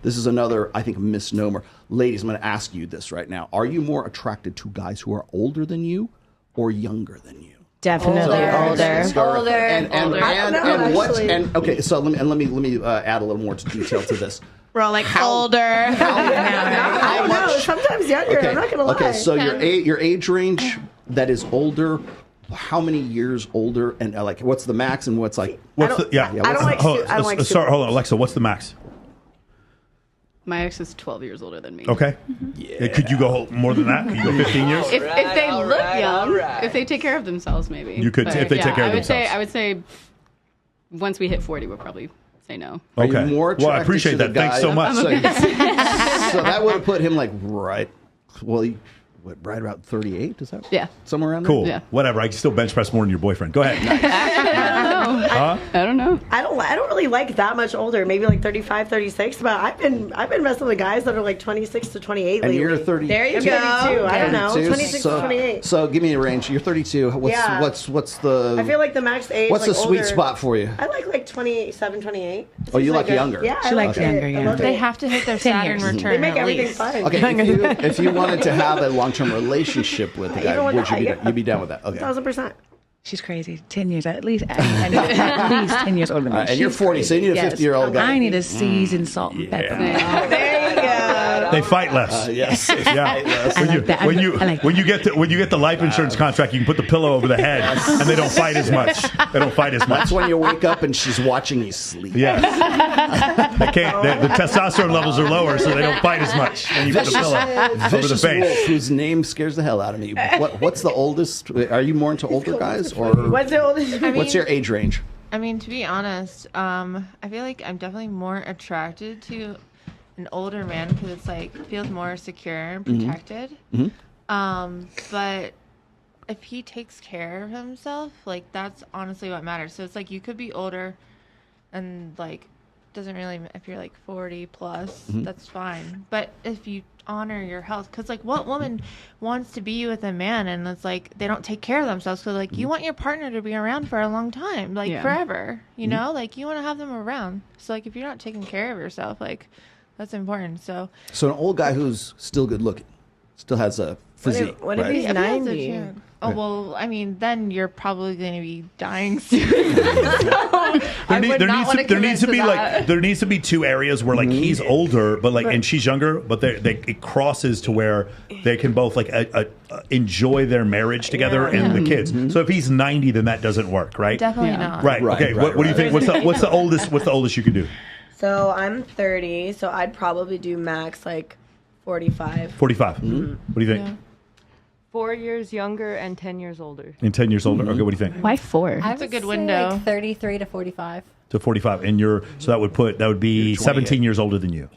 this is another, I think, misnomer. Ladies, I'm going to ask you this right now. Are you more attracted to guys who are older than you or younger than you? Definitely older. And okay, so let me add a little more detail to this. We're all like older. I don't know. Sometimes younger. Okay, I'm not gonna lie. okay, so your age range that is older. How many years older, and like what's the max, and what's like? I don't like. Sorry, hold on, Alexa. What's the max? My ex is 12 years older than me. Okay. Yeah. Could you go more than that? Could you go 15 years? If they look young, if they take care of themselves, maybe. You could, if they take care of themselves. I would say once we hit 40, we'll probably say no. Okay. Well, I appreciate that. Thanks so much. So that would have put him like right around 38? Is that somewhere around there? Cool. Yeah. Whatever. I can still bench press more than your boyfriend. Go ahead. I don't know. I don't really like that much older. Maybe like 35, 36. But I've been messing with guys that are like 26 to 28 and lately. you're 30. There you go. 32. I don't know. 26 to 28. So give me a range. You're 32. What's the? I feel like the max age. What's like the sweet older, spot for you? I like 27, 28. Oh, you like younger? Yeah, she likes younger. Yeah. They have to hit their Saturn return. They make at everything least. fun. Okay, if you wanted to have a long-term relationship with a guy, you'd be down with that? Okay. 1,000%. She's crazy. 10 years at least. I need at least 10 years older than me. And you're 40, so you need a 50-year-old guy. I need a seasoned salt and pepper. There you go. They fight less. Yes. Yeah. When you get the life insurance contract, you can put the pillow over the head, and they don't fight as much. That's when you wake up and she's watching you sleep. Yeah. They can't. The testosterone levels are lower, so they don't fight as much when you put the pillow over the face. Wolf, whose name scares the hell out of me. What's the oldest? Are you more into older guys, or what's the oldest? What's your age range? I mean, to be honest, I feel like I'm definitely more attracted to an older man because it's like feels more secure and protected. But if he takes care of himself, like that's honestly what matters. So it's like you could be older and like doesn't really, if you're like 40 plus, that's fine. But if you honor your health, because like what woman wants to be with a man and it's like they don't take care of themselves? So like you want your partner to be around for a long time, like forever, you know, like you want to have them around. So like if you're not taking care of yourself, like that's important. So an old guy who's still good looking, still has a physique. What if he's 90? Oh, well, I mean, then you're probably going to be dying soon. There needs to be two areas where like he's older, but like and she's younger, but it crosses to where they can both like enjoy their marriage together and the kids. So if he's 90, then that doesn't work, right? Definitely not. Right. Okay. What do you think? What's the oldest you can do? So I'm 30, so I'd probably do max like 45. 45. What do you think? Yeah. 4 years younger and 10 years older. And 10 years older? Okay, what do you think? Why 4? That's a good window. Like 33 to 45. To 45. And so that would be 17 years older than you.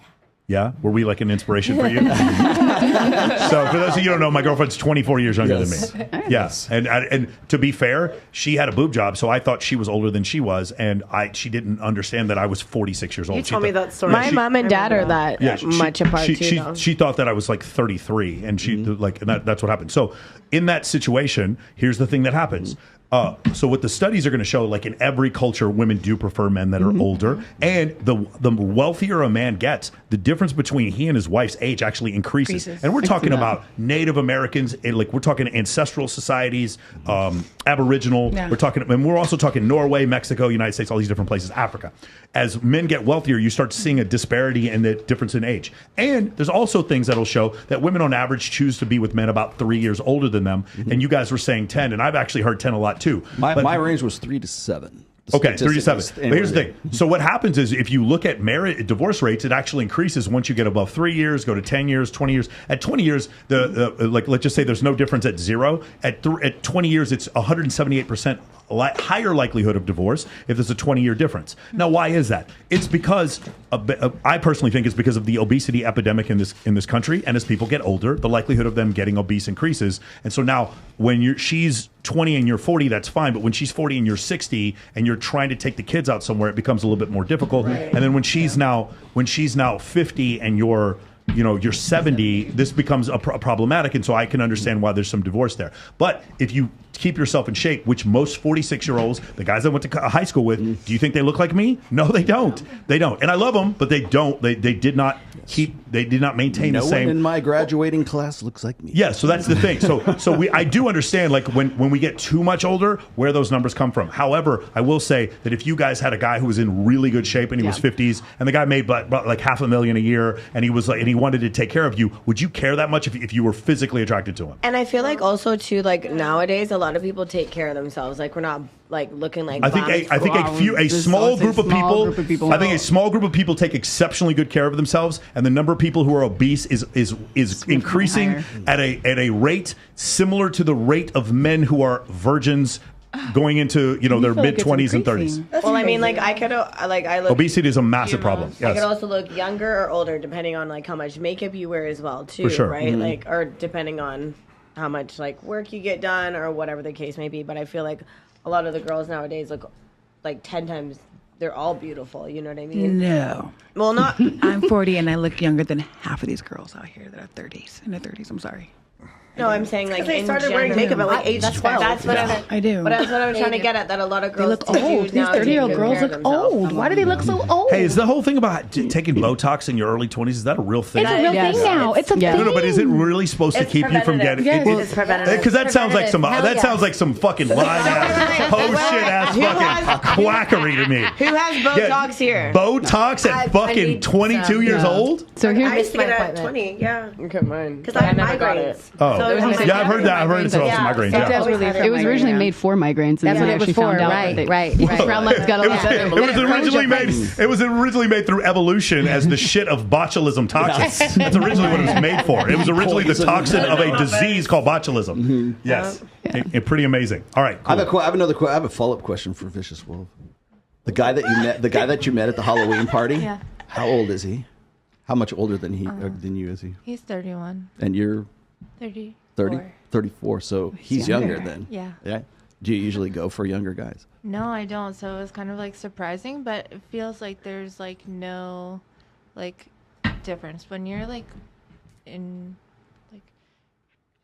Yeah? Were we like an inspiration for you? So for those of you who don't know, my girlfriend's 24 years younger than me. Yes. And to be fair, she had a boob job, so I thought she was older than she was, and she didn't understand that I was 46 years old. You told me that story. My mom and dad are that much apart too. She thought that I was like 33, and that's what happened. So in that situation, here's the thing that happens. So what the studies are going to show, like in every culture, women do prefer men that are older, and the wealthier a man gets, the difference between he and his wife's age actually increases. And we're talking about Native Americans, like we're talking ancestral societies, Aboriginal. We're talking, and we're also talking Norway, Mexico, United States, all these different places, Africa. As men get wealthier, you start seeing a disparity in the difference in age. And there's also things that'll show that women on average choose to be with men about 3 years older than them. And you guys were saying 10, and I've actually heard 10 a lot too. My range was 3 to 7. Okay, 3 to 7. But here's the thing. So what happens is if you look at divorce rates, it actually increases once you get above 3 years, go to 10 years, 20 years. At 20 years, like let's just say there's no difference at 0. At 20 years, it's 178% higher likelihood of divorce if there's a 20-year difference. Now, why is that? It's because I personally think it's because of the obesity epidemic in this country, and as people get older, the likelihood of them getting obese increases. And so now, when she's 20 and you're 40, that's fine. But when she's 40 and you're 60, and you're trying to take the kids out somewhere, it becomes a little bit more difficult. Right. And then when she's now 50 and you're you're 70, this becomes problematic, and so I can understand why there's some divorce there. But if you keep yourself in shape, which most 46-year-olds, the guys I went to high school with, do you think they look like me? No, they don't. They don't. And I love them, but they don't. They did not maintain the same. No one in my graduating class looks like me. Yeah, so that's the thing. So I do understand, like, when we get too much older, where those numbers come from. However, I will say that if you guys had a guy who was in really good shape and he was 50s, and the guy made like $500,000 a year, and he wanted to take care of you, would you care that much if you were physically attracted to him? And I feel like also too, like nowadays, a lot of people take care of themselves. Like we're not like looking like. I think a small group of people. I think a small group of people take exceptionally good care of themselves, and the number of people who are obese is increasing at a rate similar to the rate of men who are virgins going into their mid-20s and 30s. Well, I mean, like I look. Obesity is a massive problem. Yes. I could also look younger or older depending on like how much makeup you wear as well too. For sure. Right? Like, or depending on how much like work you get done or whatever the case may be. But I feel like a lot of the girls nowadays look like 10 times. They're all beautiful. You know what I mean? No. Well, not. I'm 40 and I look younger than half of these girls out here that are 30s. In their 30s, I'm sorry. No, I'm saying like they in started wearing general. makeup at like age 12. That's what I do. But that's what I was trying to get at. That a lot of They girls look old. These 30-year-old girls look old. Why do they look so old? Hey, is the whole thing about taking Botox in your early 20s, is that a real thing? It's a real thing now. It's a thing. No, but is it really supposed to keep you from getting? Yes. It's preventative. Because that sounds like some fucking lying ass, ho shit ass fucking quackery to me. Who has Botox here? Botox at fucking 22 years old? So I here's used to get it at 20. Yeah. Look at mine. Because I have migraines. Oh, So yeah, I've heard that. I've heard it's also Yeah. migraines. It Yeah. does it was originally made for migraines, and That's then what they it was actually found for, out right, that right. brown lights got a lot better. It was originally made through evolution as the shit of botulism toxin. That's originally what it was made for. It was originally the toxin of a disease called botulism. Yes, pretty amazing. All right, cool. I have a follow-up question for Vicious Wolf. The guy that you met at the Halloween party. Yeah. How old is he? How much older than you is he? He's 31. And you're 30. 30, 34. So he's younger then. Yeah. Yeah. Do you usually go for younger guys? No, I don't. So it was kind of like surprising, but it feels like there's like no like difference when you're like in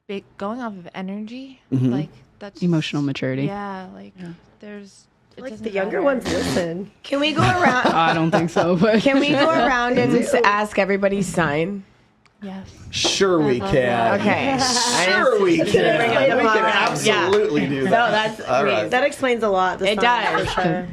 like going off of energy, like that's Emotional maturity. Yeah, like there's it Like doesn't the younger matter. ones listen. Can we go around? I don't think so, but Can we go around and ask everybody's sign? Yes. Sure we can. Okay. Sure we can. We can Yeah. absolutely do So that. that's All right. that explains a lot. The It sign, does. for sure.